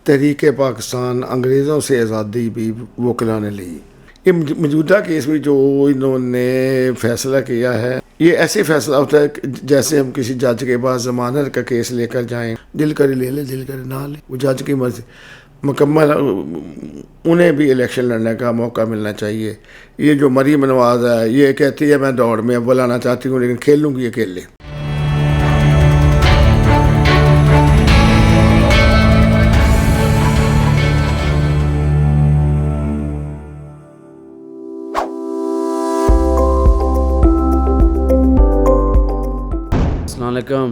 تحریک پاکستان انگریزوں سے آزادی بھی وکلا نے لی۔ یہ موجودہ کیس میں جو انہوں نے فیصلہ کیا ہے، یہ ایسے فیصلہ ہوتا ہے جیسے ہم کسی جج کے پاس ضمانت کا کیس لے کر جائیں، دل کرے لے لے دل کرے نہ لے، وہ جج کی مرضی مکمل۔ انہیں بھی الیکشن لڑنے کا موقع ملنا چاہیے۔ یہ جو مریم نواز ہے، یہ کہتی ہے میں دوڑ میں اول آنا چاہتی ہوں لیکن کھیلوں گی اکیلے۔ السلام علیکم،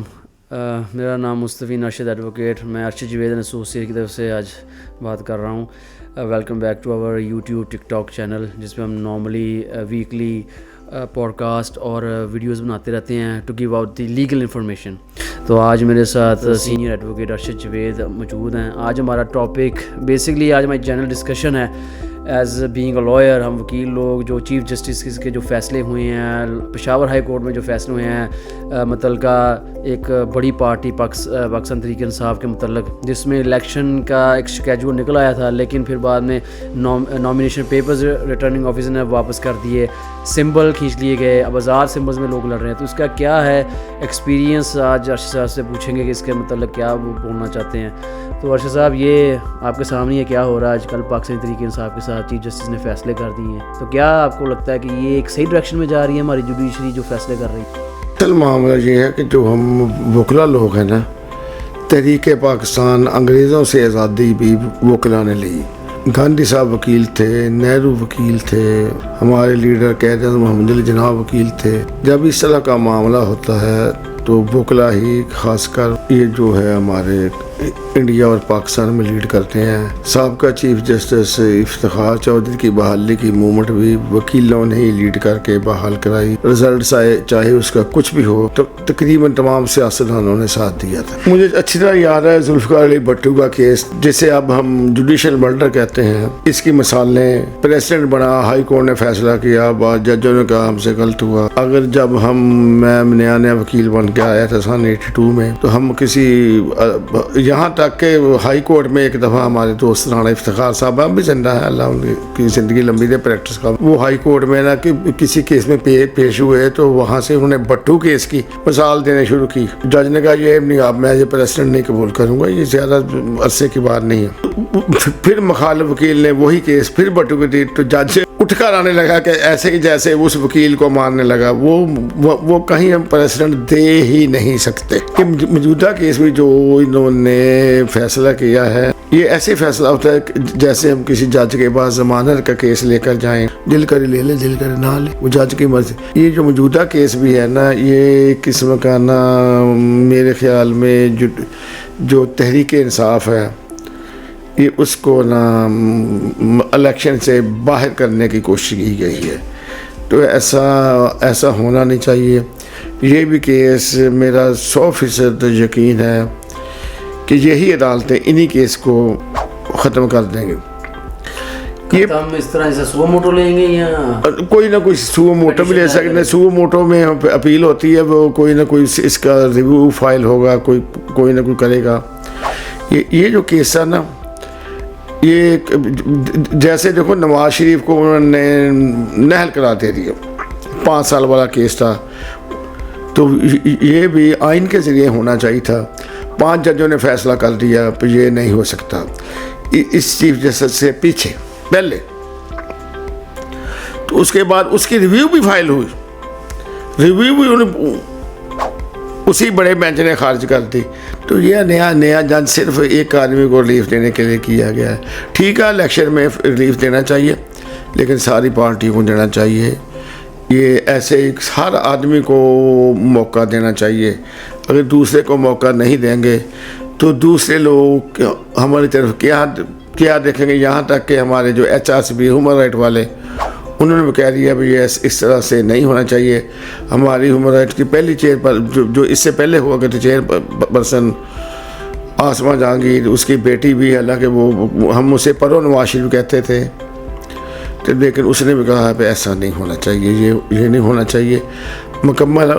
میرا نام مصطفی ارشد ایڈوکیٹ، میں ارشد جوید ایسوسیٹ کی طرف سے آج بات کر رہا ہوں۔ Welcome back to our YouTube TikTok channel, جس میں ہم نارملی ویکلی پوڈ کاسٹ اور ویڈیوز بناتے رہتے ہیں to give out the legal information. تو آج میرے ساتھ سینئر ایڈوکیٹ ارشد جوید موجود ہیں۔ آج ہمارا ٹاپک بیسکلی آج ہماری جنرل ڈسکشن ہے۔ ایز بینگ اے لائر، ہم وکیل لوگ جو چیف جسٹس کے جو فیصلے ہوئے ہیں، پشاور ہائی کورٹ میں جو فیصلے ہوئے ہیں متعلقہ ایک بڑی پارٹی پاکستان تحریک انصاف کے متعلق، جس میں الیکشن کا ایک شیڈول نکل آیا تھا، لیکن پھر بعد میں نامینیشن پیپرز ریٹرننگ آفیسر نے واپس کر دیے، سمبل کھینچ لیے گئے، اب آزاد سمبلز میں لوگ لڑ رہے ہیں۔ تو اس کا کیا ہے ایکسپیرینس، آج ارشد صاحب سے پوچھیں گے کہ اس کے متعلق کیا وہ بولنا چاہتے ہیں۔ تو ارشد صاحب، یہ آپ کے سامنے ہے کیا ہو رہا ہے آج کل پاکستانی تحریک انصاف کے ساتھ، چیف جسٹس نے فیصلے کر دیے ہیں، تو کیا آپ کو لگتا ہے کہ یہ ایک صحیح ڈائریکشن میں جا رہی ہے ہماری جوڈیشری جو فیصلے کر رہی ہے؟ اصل معاملہ یہ ہے کہ جو ہم وکلا لوگ ہیں نا، تحریک پاکستان انگریزوں سے آزادی بھی وکلا نے لی۔ گاندھی صاحب وکیل تھے، نہرو وکیل تھے، ہمارے لیڈر قائد اعظم محمد علی جناح وکیل تھے۔ جب اس طرح کا معاملہ ہوتا ہے تو وکلا ہی خاص کر یہ جو ہے ہمارے انڈیا اور پاکستان میں لیڈ کرتے ہیں۔ سابقہ چیف جسٹس افتخار چودھری کی بحالی کی موومنٹ بھی وکیلوں نے ہی لیڈ کر کے بحال کرائی۔ رزلٹس آئے چاہے اس کا کچھ بھی ہو، تو تقریباً تمام سیاستدانوں نے ساتھ دیا تھا۔ مجھے اچھی طرح یاد ہے ذوالفقار علی بھٹو کا کیس، جسے اب ہم جوڈیشل مرڈر کہتے ہیں۔ اس کی مثالیں، پریزیڈنٹ بنا، ہائی کورٹ نے فیصلہ کیا، بعض ججوں نے کہا ہم سے غلط ہوا۔ اگر جب میں نیا وکیل بن کے آیا تھا سن 82 میں، تو ہم کسی یہاں تک کہ ہائی کورٹ میں ایک دفعہ ہمارے دوست رانا افتخار صاحب اب بھی زندہ ہے، اللہ ان کی زندگی لمبی دے، پریکٹس کا، وہ ہائی کورٹ میں نا کہ کسی کیس میں پیش ہوئے، تو وہاں سے انہوں نے بھٹو کیس کی مثال دینے شروع کی۔ جج نے کہا یہ نہیں، اب میں یہ پریزیڈنٹ نہیں قبول کروں گا، یہ زیادہ عرصے کی بات نہیں ہے۔ پھر مخالف وکیل نے وہی کیس پھر بھٹو کو دی، تو جج اٹھ کر آنے لگا کہ ایسے کہ جیسے اس وکیل کو مارنے لگا، وہ کہیں ہم پریزیڈنٹ دے ہی نہیں سکتے۔ کہ موجودہ کیس میں جو انہوں نے فیصلہ کیا ہے، یہ ایسے فیصلہ ہوتا ہے جیسے ہم کسی جج کے پاس ضمانت کا کیس لے کر جائیں، دل کرے لے لے دل کرے نہ لے، وہ جج کی مرضی۔ یہ جو موجودہ کیس بھی ہے نا، یہ قسم کا نا میرے خیال میں جو تحریک انصاف ہے، یہ اس کو نا الیکشن سے باہر کرنے کی کوشش کی گئی ہے۔ تو ایسا ہونا نہیں چاہیے۔ یہ بھی کیس میرا 100% یقین ہے کہ یہی عدالتیں انہی کیس کو ختم کر دیں گے۔ ہم اس طرح سے سو موٹو لیں گے یا کوئی نہ کوئی سو موٹو بھی لے سکتے ہیں۔ سو موٹو میں اپیل ہوتی ہے، وہ کوئی نہ کوئی اس کا ریویو فائل ہوگا، کوئی نہ کوئی کرے گا۔ یہ جو کیس ہے نا، یہ جیسے دیکھو نواز شریف کو انہوں نے نہل کرا دے دیا، 5 سال والا کیس تھا، تو یہ بھی آئین کے ذریعے ہونا چاہیے تھا۔ 5 ججوں نے فیصلہ کر دیا کہ یہ نہیں ہو سکتا، اس چیف جسٹس سے پیچھے پہلے، تو اس کے بعد اس کی ریویو بھی فائل ہوئی، ریویو بھی انہیں اسی بڑے بینچ نے خارج کر دی۔ تو یہ نیا جج صرف ایک آدمی کو ریلیف دینے کے لیے کیا گیا ہے۔ ٹھیک ہے، الیکشن میں ریلیف دینا چاہیے، لیکن ساری پارٹیوں کو دینا چاہیے۔ یہ ایسے ہر آدمی کو موقع دینا چاہیے۔ اگر دوسرے کو موقع نہیں دیں گے تو دوسرے لوگ ہماری طرف کیا دیکھیں گے، یہاں تک کہ ہمارے جو HRC ہیومن رائٹ والے، انہوں نے بھی کہہ دیا بھائی اس طرح سے نہیں ہونا چاہیے۔ ہماری ہیومن رائٹ کی پہلی چیئر پر جو اس سے پہلے ہوا کرتی چیئر پرسن آسما جہانگیر، اس کی بیٹی بھی، حالانکہ وہ ہم اسے پرو نواز شریف کہتے تھے، لیکن اس نے بھی کہا کہ ایسا نہیں ہونا چاہیے، یہ نہیں ہونا چاہیے۔ مکمل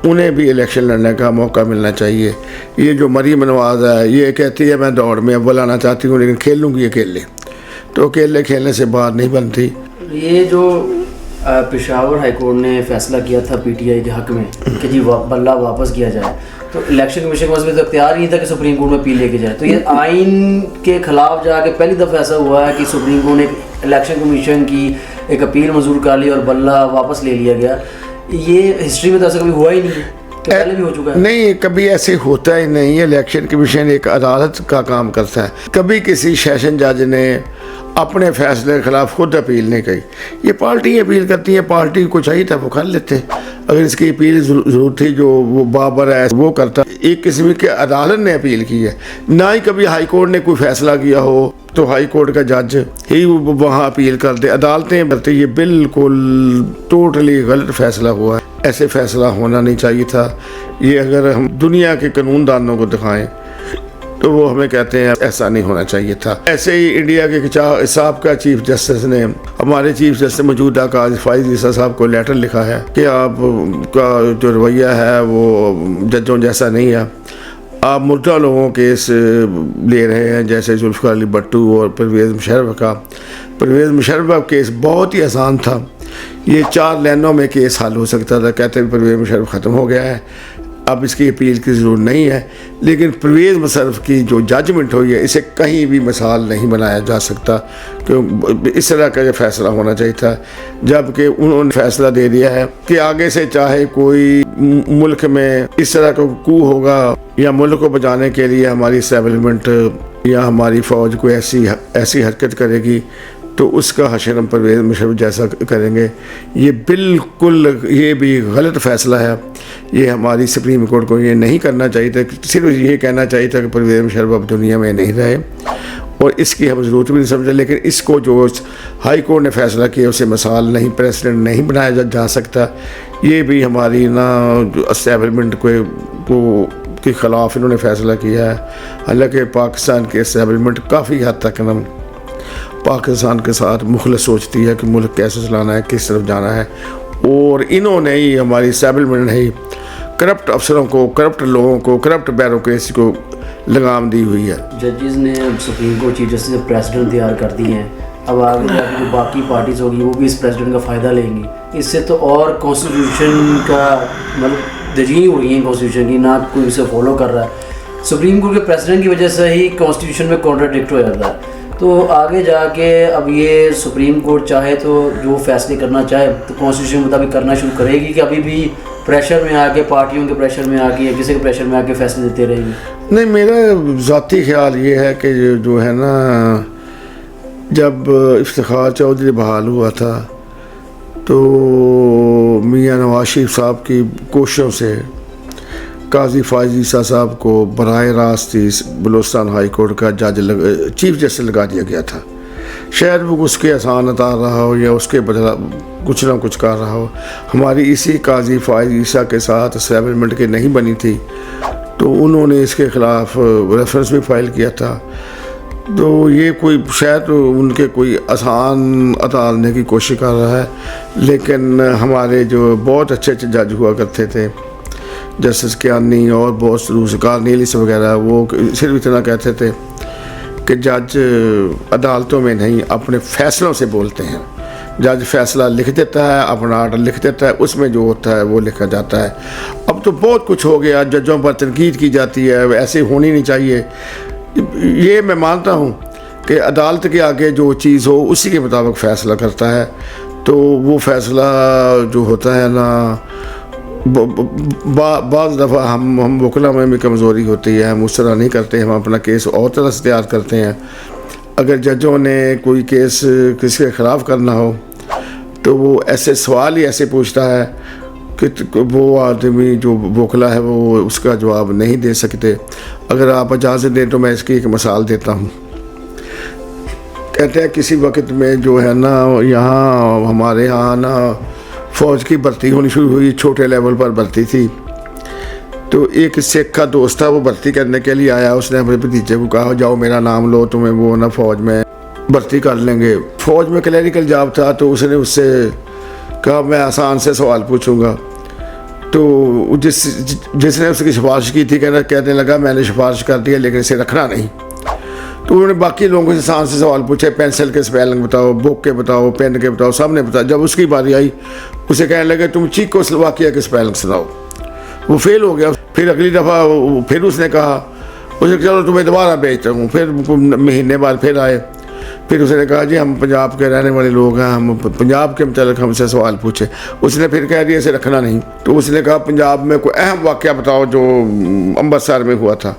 انہیں بھی الیکشن لڑنے کا موقع ملنا چاہیے. یہ جو مریم نواز ہے یہ کہتی ہے میں دوڑ میں اول آنا چاہتی ہوں لیکن کھیلوں گی اکیلے, تو اکیلے کھیلنے سے باہر نہیں بنتی. یہ جو پشاور ہائی کورٹ نے فیصلہ کیا تھا پی ٹی آئی کے حق میں کہ جی بلہ واپس کیا جائے, تو الیکشن کمیشن کے پاس بھی تو اختیار نہیں تھا کہ سپریم کورٹ میں اپیل لے کے جائے. تو یہ آئین کے خلاف جا کے پہلی دفعہ ایسا ہوا ہے کہ سپریم کورٹ نے الیکشن کمیشن کی ایک اپیل منظور کر لی اور بلہ واپس لے لیا گیا. یہ ہسٹری میں تو ایسا کبھی ہوا ہی نہیں ہے, پہلے بھی ہو چکا ہے. نہیں, کبھی ایسے ہوتا ہی نہیں ہے. الیکشن کمیشن ایک عدالت کا کام کرتا ہے. کبھی کسی سیشن جج نے اپنے فیصلے کے خلاف خود اپیل نہیں کی. یہ پارٹی اپیل کرتی ہیں, پارٹی کو چاہیے تھا وہ کر لیتے. اگر اس کی اپیل ضرورت تھی جو وہ بابر ہے وہ کرتا. ایک قسم کی عدالت نے اپیل کی ہے, نہ ہی کبھی ہائی کورٹ نے کوئی فیصلہ کیا ہو تو ہائی کورٹ کا جج ہی وہاں اپیل کر دے. عدالتیں کرتے. یہ بالکل ٹوٹلی غلط فیصلہ ہوا ہے. ایسے فیصلہ ہونا نہیں چاہیے تھا. یہ اگر ہم دنیا کے قانون دانوں کو دکھائیں تو وہ ہمیں کہتے ہیں ایسا نہیں ہونا چاہیے تھا. ایسے ہی انڈیا کے سابقہ چیف جسٹس نے ہمارے چیف جسٹس موجودہ قاضی فائز عیسیٰ صاحب کو لیٹر لکھا ہے کہ آپ کا جو رویہ ہے وہ ججوں جیسا نہیں ہے. آپ مردہ لوگوں کیس لے رہے ہیں جیسے ذوالفقار علی بھٹو اور پرویز مشرف کا. پرویز مشرف کا کیس بہت ہی آسان تھا. یہ 4 لائنوں میں کیس حل ہو سکتا تھا. کہتے ہیں پرویز مشرف ختم ہو گیا ہے, اب اس کی اپیل کی ضرورت نہیں ہے. لیکن پرویز مشرف کی جو ججمنٹ ہوئی ہے اسے کہیں بھی مثال نہیں بنایا جا سکتا کہ اس طرح کا یہ فیصلہ ہونا چاہیے تھا. جبکہ انہوں نے فیصلہ دے دیا ہے کہ آگے سے چاہے کوئی ملک میں اس طرح کا کو ہوگا یا ملک کو بچانے کے لیے ہماری اسٹیبلمنٹ یا ہماری فوج کوئی ایسی حرکت کرے گی تو اس کا حشر ہم پرویز مشرف جیسا کریں گے. یہ بالکل یہ بھی غلط فیصلہ ہے. یہ ہماری سپریم کورٹ کو یہ نہیں کرنا چاہیے تھا. صرف یہ کہنا چاہیے تھا کہ پرویز مشرف اب دنیا میں نہیں رہے اور اس کی ہم ضرورت بھی نہیں سمجھے. لیکن اس کو جو ہائی کورٹ نے فیصلہ کیا اسے مثال نہیں, پریسیڈنٹ نہیں بنایا جا سکتا. یہ بھی ہماری جو اسٹیبلمنٹ کو کے خلاف انہوں نے فیصلہ کیا ہے. حالانکہ پاکستان کے اسٹیبلمنٹ کافی حد تک پاکستان کے ساتھ مخلص سوچتی ہے کہ ملک کیسے چلانا ہے, کس طرف جانا ہے. اور انہوں نے ہی ہماری اسٹیبلمنٹ نے ہی کرپٹ افسروں کو, کرپٹ لوگوں کو, کرپٹ بیوروکریسی کو لگام دی ہوئی ہے. ججز نے سپریم کورٹ چیف جسٹس نے پریسیڈنٹ تیار کر دی ہیں. اب آگے جا کے جو باقی پارٹیز ہوگی وہ بھی اس پریسیڈنٹ کا فائدہ لیں گی. اس سے تو اور کانسٹیٹیوشن کا مطلب درجی ہو رہی ہے کانسٹیٹیوشن کی, نہ کوئی اسے فالو کر رہا ہے. سپریم کورٹ کے پریسیڈنٹ کی وجہ سے ہی کانسٹیٹیوشن میں کانٹراڈکٹ ہو جاتا ہے. تو آگے جا کے اب یہ سپریم کورٹ چاہے تو جو فیصلے کرنا چاہے تو کانسٹیٹیوشن کے مطابق کرنا شروع کرے گی کہ ابھی بھی پریشر میں آ کے, پارٹیوں کے پریشر میں آ کے یا کسی کے پریشر میں آ کے فیصلے دیتے رہے گی؟ نہیں, میرا ذاتی خیال یہ ہے کہ جو ہے نا, جب افتخار چودھری بحال ہوا تھا تو میاں نواز شریف صاحب کی کوششوں سے قاضی فائز عیسیٰ صاحب کو براہ راست بلوچستان ہائی کورٹ کا جج چیف جسٹس لگا دیا گیا تھا. شاید وہ اس کے آسان اتار رہا ہو یا اس کے بدلا کچھ نہ کچھ کر رہا ہو. ہماری اسی قاضی فائز عیسیٰ کے ساتھ اسٹیبلمنٹ کے نہیں بنی تھی تو انہوں نے اس کے خلاف ریفرنس بھی فائل کیا تھا. تو یہ کوئی شاید ان کے کوئی آسان اتارنے کی کوشش کر رہا ہے. لیکن ہمارے جو بہت اچھے اچھے جج ہوا کرتے تھے جسٹس کیانی اور بہت دوسرے کارنیلس وغیرہ, وہ صرف اتنا کہتے تھے کہ جج عدالتوں میں نہیں اپنے فیصلوں سے بولتے ہیں. جج فیصلہ لکھ دیتا ہے, اپنا آرڈر لکھ دیتا ہے, اس میں جو ہوتا ہے وہ لکھا جاتا ہے. اب تو بہت کچھ ہو گیا, ججوں پر تنقید کی جاتی ہے, ایسے ہونی نہیں چاہیے. یہ میں مانتا ہوں کہ عدالت کے آگے جو چیز ہو اسی کے مطابق فیصلہ کرتا ہے. تو وہ فیصلہ جو ہوتا ہے نا, بعض دفعہ ہم وکلا میں بھی کمزوری ہوتی ہے, ہم اس طرح نہیں کرتے, ہم اپنا کیس اور طرح سے تیار کرتے ہیں. اگر ججوں نے کوئی کیس کسی کے خلاف کرنا ہو تو وہ ایسے سوال ہی ایسے پوچھتا ہے کہ وہ آدمی جو وکلا ہے وہ اس کا جواب نہیں دے سکتے. اگر آپ اجازت دیں تو میں اس کی ایک مثال دیتا ہوں. کہتے ہیں کسی وقت میں جو ہے نا یہاں ہمارے یہاں نا فوج کی بھرتی ہونی شروع ہوئی, چھوٹے لیول پر بھرتی تھی. تو ایک سکھ کا دوست تھا, وہ بھرتی کرنے کے لیے آیا. اس نے اپنے بھتیجے کو کہا جاؤ میرا نام لو, تمہیں وہ نا فوج میں بھرتی کر لیں گے. فوج میں کلیریکل جاب تھا تو اس نے اس سے کہا میں آسان سے سوال پوچھوں گا. تو جس نے اس کی سفارش کی تھی کہنے لگا میں نے سفارش کر دیا لیکن اسے رکھنا نہیں. تو انہوں نے باقی لوگوں سے سوال پوچھے, پینسل کے اسپیلنگ بتاؤ, بک کے بتاؤ, پین کے بتاؤ, سب نے بتایا. جب اس کی باری آئی اسے کہنے لگے تم چیکوسلواکیہ کے اسپیلنگ سناؤ. وہ فیل ہو گیا. پھر اگلی دفعہ پھر اس نے کہا چلو تمہیں دوبارہ بھیجتا ہوں. پھر مہینے بعد پھر آئے. پھر اس نے کہا جی ہم پنجاب کے رہنے والے لوگ ہیں, ہم پنجاب کے متعلق ہم سے سوال پوچھے. اس نے پھر کہہ دیا اسے رکھنا نہیں. تو اس نے کہا پنجاب میں کوئی اہم واقعہ بتاؤ جو امرتسر میں ہوا تھا.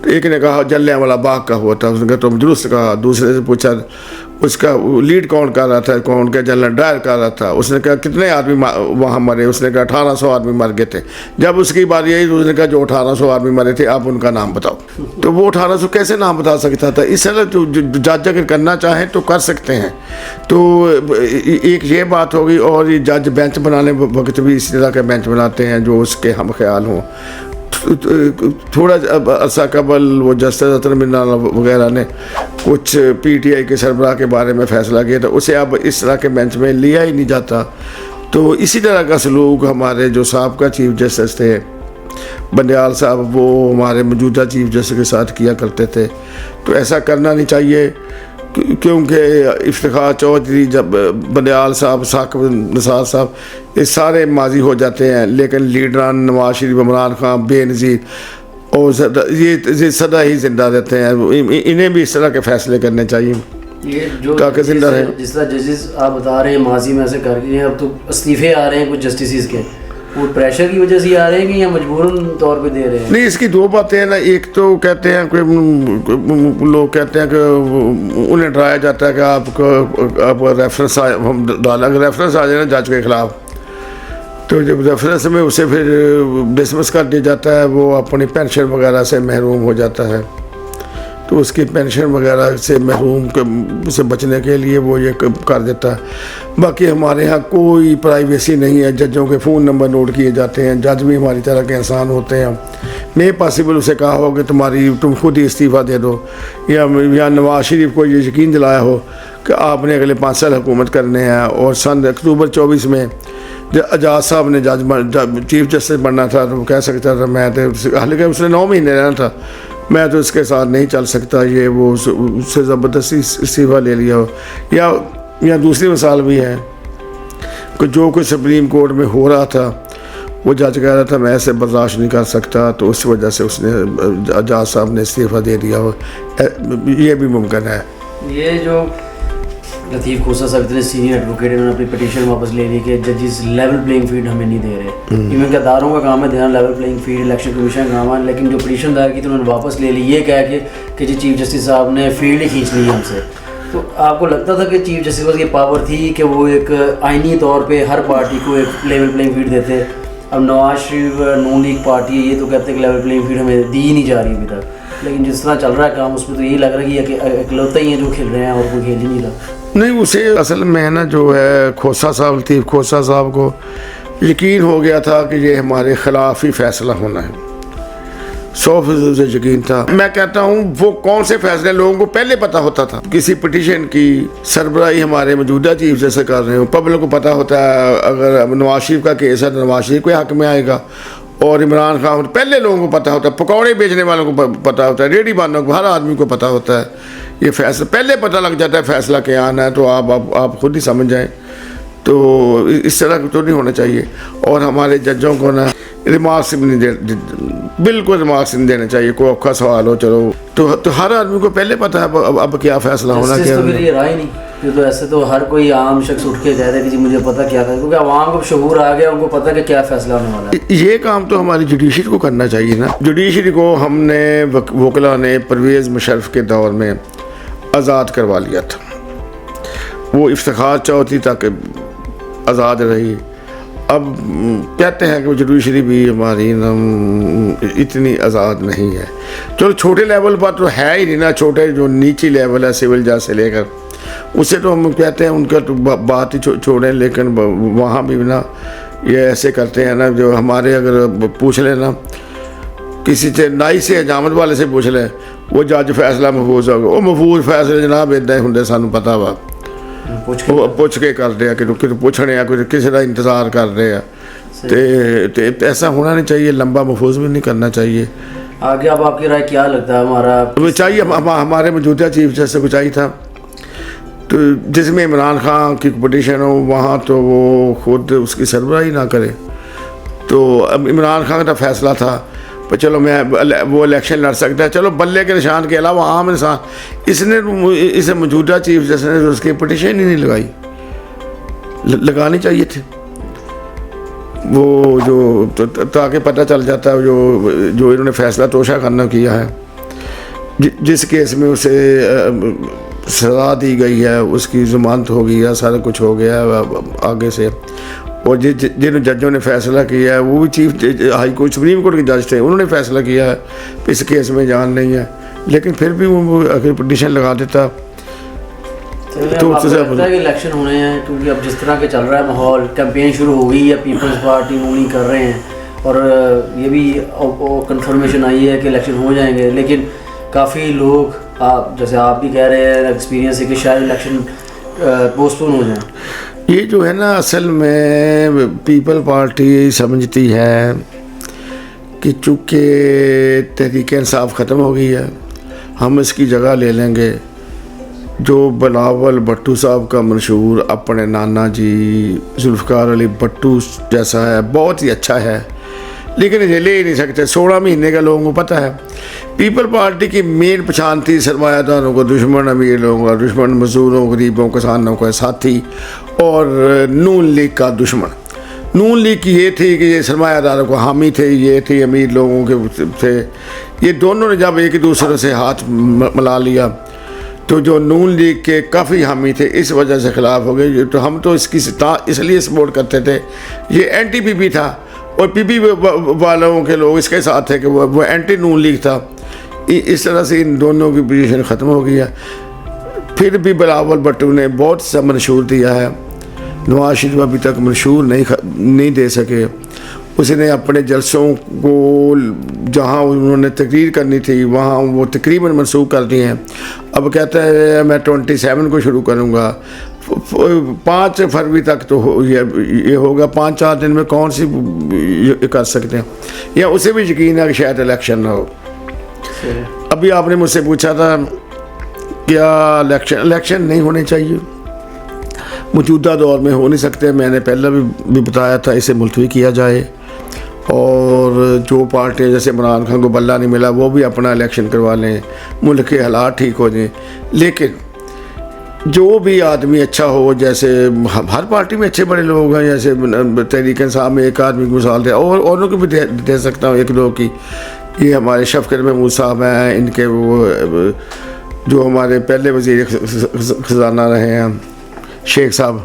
تو ایک نے کہا جلیاں والا باغ کا ہوا تھا. اس نے کہا تم درست کہا. دوسرے سے پوچھا اس کا لیڈ کون کر رہا تھا, کون کیا جنرل ڈائر کر رہا تھا. اس نے کہا کتنے آدمی وہاں مرے. اس نے کہا 1800 آدمی مر گئے تھے. جب اس کی باری آئی تو اس نے کہا جو 1800 آدمی مرے تھے آپ ان کا نام بتاؤ. تو وہ 1800 کیسے نام بتا سکتا تھا. اس طرح جو جج اگر کرنا چاہیں تو کر سکتے ہیں. تو ایک یہ بات ہوگی. اور یہ جج بینچ بنانے وقت بھی اسی طرح کے بینچ بناتے ہیں جو اس کے ہم خیال ہوں. تھوڑا عرصہ قبل وہ جسٹس اطہر منا وغیرہ نے کچھ پی ٹی آئی کے سربراہ کے بارے میں فیصلہ کیا تھا, اسے اب اس طرح کے بینچ میں لیا ہی نہیں جاتا. تو اسی طرح کا سلوک ہمارے جو سابقہ چیف جسٹس تھے بندیال صاحب, وہ ہمارے موجودہ چیف جسٹس کے ساتھ کیا کرتے تھے. تو ایسا کرنا نہیں چاہیے کیونکہ افتخار چودھری, جب بندیال صاحب, ثاقب نثار صاحب, یہ سارے ماضی ہو جاتے ہیں. لیکن لیڈران نواز شریف, عمران خان, بے نظیر اور یہ سدا ہی زندہ رہتے ہیں. انہیں بھی اس طرح کے فیصلے کرنے چاہیے تاکہ زندہ رہیں. جس طرح ججز آپ بتا رہے ہیں ماضی میں ایسے کر کے اب تو استعفے آ رہے ہیں کچھ جسٹسز کے, وہ پریشر کی وجہ سے آ رہے ہیں کہ یا مجبوراً طور پہ دے رہے ہیں؟ نہیں, اس کی دو باتیں ہیں نا. ایک تو کہتے ہیں کہ لوگ کہتے ہیں کہ انہیں ڈرایا جاتا ہے کہ آپ ریفرنس ہم ڈالیں, اگر ریفرنس آ جائے نا جج کے خلاف تو جب ریفرنس میں اسے پھر ڈسمس کر دیا جاتا ہے, وہ اپنی پینشن وغیرہ سے محروم ہو جاتا ہے. تو اس کی پینشن وغیرہ سے محروم سے بچنے کے لیے وہ یہ کر دیتا ہے. باقی ہمارے ہاں کوئی پرائیویسی نہیں ہے. ججوں کے فون نمبر نوٹ کیے جاتے ہیں. جج بھی ہماری طرح کے انسان ہوتے ہیں. نہیں پاسبل اسے کہا ہو کہ تم خود ہی استعفیٰ دے دو, یا نواز شریف کو یہ یقین دلایا ہو کہ آپ نے اگلے 5 سال حکومت کرنے ہیں. اور سن اکتوبر 24 میں جب اعجاز صاحب نے چیف جسٹس بننا تھا تو وہ کہہ سکتا تھا میں تو, حالانکہ اس نے 9 مہینے رہنا تھا, میں تو اس کے ساتھ نہیں چل سکتا. یہ وہ اس سے زبردستی استعفیٰ لے لیا ہو. یا دوسری مثال بھی ہے کہ جو کچھ سپریم کورٹ میں ہو رہا تھا وہ جج کہہ رہا تھا میں ایسے برداشت نہیں کر سکتا, تو اس وجہ سے اس نے اعجاز صاحب نے استعفیٰ دے دیا ہو. یہ بھی ممکن ہے. یہ جو لطیف کھوسہ صاحب اتنے سینئر ایڈوکیٹ, انہوں نے اپنی پٹیشن واپس لے لی کہ ججز لیول پلینگ فیلڈ ہمیں نہیں دے رہے. ایون کہ اداروں کا کام ہے دینا level playing field, election commission کا کام ہے, لیکن جو پٹیشن دائر کی تو انہوں نے واپس لے لی یہ کہہ کہ جی چیف جسٹس صاحب نے فیلڈ ہی کھینچ لی ہم سے. تو آپ کو لگتا تھا کہ چیف جسٹس کی پاور تھی کہ وہ ایک آئینی طور پہ ہر پارٹی کو ایک لیول پلینگ فیلڈ دیتے. اب نواز شریف نون لیگ پارٹی ہے, یہ تو کہتے ہیں کہ لیول پلینگ فیلڈ ہمیں دی ہی نہیں جا رہی ابھی تک. لیکن جس طرح چل رہا ہے کام اس میں تو یہی لگ رہا ہے کہ اکلوتا ہی ہیں جو کھیل رہے ہیں اور کوئی کھیل ہی نہیں رہا. نہیں, اسے اصل میں نا جو ہے کھوسہ صاحب, لطیف کھوسہ صاحب کو یقین ہو گیا تھا کہ یہ ہمارے خلاف ہی فیصلہ ہونا ہے. 100% یقین تھا. میں کہتا ہوں وہ کون سے فیصلے لوگوں کو پہلے پتہ ہوتا تھا. کسی پٹیشن کی سربراہی ہمارے موجودہ چیف جیسے کر رہے ہوں, پبلک کو پتہ ہوتا ہے اگر نواز شریف کا کیس ہے تو نواز شریف کے حق میں آئے گا, اور عمران خان پہلے لوگوں کو پتہ ہوتا ہے, پکوڑے بیچنے والوں کو پتہ ہوتا ہے, ریڈی والوں کو, ہر آدمی کو پتہ ہوتا ہے. یہ فیصلہ پہلے پتہ لگ جاتا ہے فیصلہ کیا آنا ہے. تو آپ خود ہی سمجھ جائیں. تو اس طرح تو نہیں ہونا چاہیے. اور ہمارے ججوں کو نا ریمارکس بھی نہیں بالکل ریمارکس نہیں دینا چاہیے. کوئی اوکھا سوال ہو چلو تو ہر آدمی کو پہلے پتہ ہے اب کیا فیصلہ ہونا کیا. یہ رائے نہیں تو ایسے تو ہر کوئی عام شخص اٹھ کے کہہ دے کہ جی مجھے پتہ کیا تھا, کیونکہ عوام کو شعور آ گیا, ان کو پتہ کہ کیا فیصلہ ہونے والا ہے. یہ کام تو ہماری جوڈیشری کو کرنا چاہیے نا. جوڈیشری کو ہم نے وکلا نے پرویز مشرف کے دور میں آزاد کروا لیا تھا. وہ افتخار چودھری تک آزاد رہی. اب کہتے ہیں کہ جوڈیشری بھی ہماری اتنی آزاد نہیں ہے. چلو چھوٹے لیول پر تو ہے ہی نہیں نا. چھوٹے جو نیچی لیول ہے سول جج سے لے کر اسے تو ہم کہتے ہیں ان کا تو بات ہی چھوڑیں. لیکن وہاں بھی نا یہ ایسے کرتے ہیں نا, جو ہمارے اگر پوچھ لیں نا کسی سے نائی سے حجامت والے سے پوچھ لیں وہ جج فیصلہ محفوظ ہوگا. وہ محفوظ فیصلے جناب ادھر ہوں سانوں پتہ وا پوچھ کے کر رہے ہیں کہ پوچھنے ہیں کسی کا انتظار کر رہے ہیں. ایسا ہونا نہیں چاہیے, لمبا محفوظ بھی نہیں کرنا چاہیے. آگے اب آپ کی رائے کیا لگتا ہے ہمارا چاہیے ہمارے موجودہ چیف جسٹس کو چاہیے تھا تو جس میں عمران خان کی پٹیشن ہو وہاں تو وہ خود اس کی سربراہی نہ کرے. تو اب عمران خان کا فیصلہ تھا چلو میں وہ الیکشن لڑ سکتا ہے, چلو بلے کے نشان کے علاوہ عام انسان اس نے اسے موجودہ چیف جسٹس نے اس کی پٹیشن ہی نہیں لگائی, لگانی چاہیے تھی وہ جو تاکہ پتہ چل جاتا ہے جو انہوں نے فیصلہ توشہ کرنا کیا ہے, جس کیس میں اسے سزا دی گئی ہے اس کی ضمانت ہو گئی ہے, سارا کچھ ہو گیا ہے آگے سے. اور جن ججوں نے فیصلہ کیا ہے وہ بھی chief high court supreme court کے جج تھے, انہوں نے فیصلہ کیا ہے اس کیس میں جان نہیں ہے, لیکن پھر بھی وہ اگر پٹیشن لگا دیتا تو الیکشن ہونے ہیں. کیونکہ اب جس طرح کے چل رہا ہے ماحول, کیمپین شروع ہو گئی ہے, پیپلز پارٹی رولنگ کر رہے ہیں اور یہ بھی کنفرمیشن آئی ہے کہ الیکشن ہو جائیں گے, لیکن کافی لوگ جیسے آپ بھی کہہ رہے ہیں ایکسپیرینس ہے کہ شاید الیکشن پوسٹ پون ہو جائیں. یہ جو ہے نا اصل میں پیپل پارٹی سمجھتی ہے کہ چونکہ تحریک انصاف ختم ہو گئی ہے ہم اس کی جگہ لے لیں گے. جو بلاول بھٹو صاحب کا منشور اپنے نانا جی ذوالفقار علی بھٹو جیسا ہے, بہت ہی اچھا ہے, لیکن یہ لے ہی نہیں سکتے. 16 مہینے کا لوگوں کو پتہ ہے پیپل پارٹی کی مین پہچان تھی سرمایہ داروں کو دشمن, امیر لوگوں کا دشمن, مزدوروں, غریبوں, کسانوں کا ساتھی, اور نون لیگ کا دشمن. نون لیگ کی یہ تھی کہ یہ سرمایہ داروں کو حامی تھے, یہ تھی امیر لوگوں کے تھے. یہ دونوں نے جب ایک دوسرے سے ہاتھ ملا لیا تو جو نون لیگ کے کافی حامی تھے اس وجہ سے خلاف ہو گئے. تو ہم تو اس لیے سپورٹ کرتے تھے, یہ اینٹی پی پی تھا اور پی پی والوں کے لوگ اس کے ساتھ تھے کہ وہ اینٹی نون لیگ تھا. اس طرح سے ان دونوں کی پوزیشن ختم ہو گئی ہے. پھر بھی بلاول بھٹو نے بہت سا منشور دیا ہے, نواز شریف ابھی تک منشور نہیں دے سکے. اس نے اپنے جلسوں کو جہاں انہوں نے تقریر کرنی تھی وہاں وہ تقریباً منسوخ کر دی ہیں. اب کہتا ہے میں 27 کو شروع کروں گا, 5 فروری تک تو یہ ہوگا. 5-4 دن میں کون سی کر سکتے ہیں, یا اسے بھی یقین ہے کہ شاید الیکشن نہ ہو. ابھی آپ نے مجھ سے پوچھا تھا کیا الیکشن نہیں ہونے چاہیے, موجودہ دور میں ہو نہیں سکتے. میں نے پہلے بھی بتایا تھا اسے ملتوی کیا جائے, اور جو پارٹیاں جیسے عمران خان کو بلہ نہیں ملا وہ بھی اپنا الیکشن کروا لیں, ملک کے حالات ٹھیک ہو جائیں. لیکن جو بھی آدمی اچھا ہو, جیسے ہر پارٹی میں اچھے بڑے لوگ ہیں, جیسے تحریک انصاف میں ایک آدمی کی مثال دے, اور اوروں کو بھی دے سکتا ہوں ایک دو کی. یہ ہمارے شفقت محمود صاحب ہیں, ان کے وہ جو ہمارے پہلے وزیر خزانہ رہے ہیں شیخ صاحب,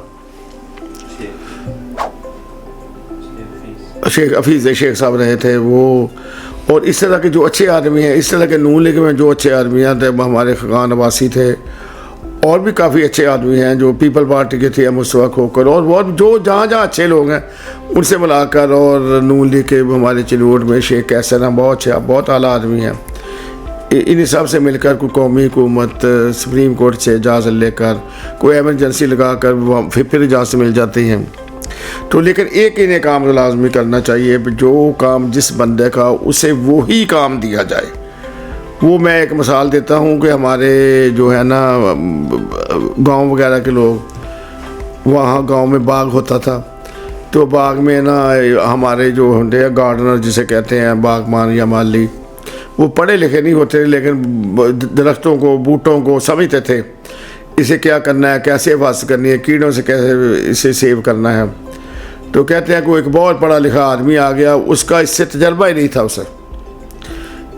شیخ حفیظ شیخ صاحب رہے تھے وہ. اور اس طرح کے جو اچھے آدمی ہیں, اس طرح کے نون لیگ میں جو اچھے آدمی ہیں ہمارے خاقان عباسی تھے, اور بھی کافی اچھے آدمی ہیں جو پیپل پارٹی کے تھے, مصطفیٰ کھوکھر, اور بہت جو جہاں اچھے لوگ ہیں ان سے ملا کر. اور نون لیگ کے ہمارے چنوٹ میں شیخ کیسر ہیں, بہت اچھے بہت اعلیٰ آدمی ہیں. ان سب سے مل کر کوئی قومی حکومت سپریم کورٹ سے اجازت لے کر کوئی ایمرجنسی لگا کر پھر اجازت مل جاتی ہیں. تو لیکن ایک انہیں کام لازمی کرنا چاہیے, جو کام جس بندے کا اسے وہی کام دیا جائے. وہ میں ایک مثال دیتا ہوں کہ ہمارے جو ہے نا گاؤں وغیرہ کے لوگ, وہاں گاؤں میں باغ ہوتا تھا, تو باغ میں نا ہمارے جو ہوتے ہیں گارڈنر جسے کہتے ہیں باغبان یا مالی, وہ پڑھے لکھے نہیں ہوتے لیکن درختوں کو بوٹوں کو سمجھتے تھے اسے کیا کرنا ہے, کیسے حفاظت کرنی ہے, کیڑوں سے کیسے اسے سیو کرنا ہے. تو کہتے ہیں کہ ایک بہت پڑھا لکھا آدمی آ گیا, اس کا اس سے تجربہ ہی نہیں تھا,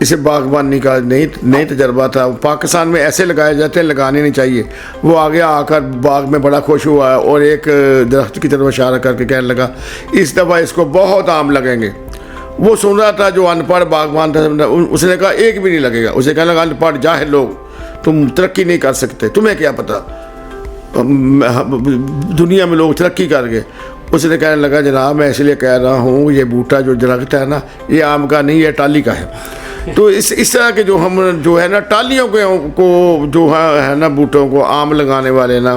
اسے باغبانی کا نہیں تجربہ تھا. پاکستان میں ایسے لگائے جاتے ہیں, لگانے نہیں چاہیے. وہ آگے آ کر باغ میں بڑا خوش ہوا ہے اور ایک درخت کی طرف اشارہ کر کے کہنے لگا اس دفعہ اس کو بہت آم لگیں گے. وہ سن رہا تھا جو ان پڑھ باغبان تھا, اس نے کہا ایک بھی نہیں لگے گا. اسے کہنے لگا ان پڑھ جاہل لوگ, تم ترقی نہیں کر سکتے, تمہیں کیا پتہ دنیا میں لوگ ترقی کر گئے. اس نے کہنے لگا جناب میں اس لیے کہہ رہا ہوں یہ بوٹا جو درخت ہے نا یہ آم کا نہیں, یہ ٹالی کا ہے. تو اس طرح کے جو ہم جو ہے نا ٹالیوں کو جو ہے نا بوٹوں کو آم لگانے والے نا,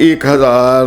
1000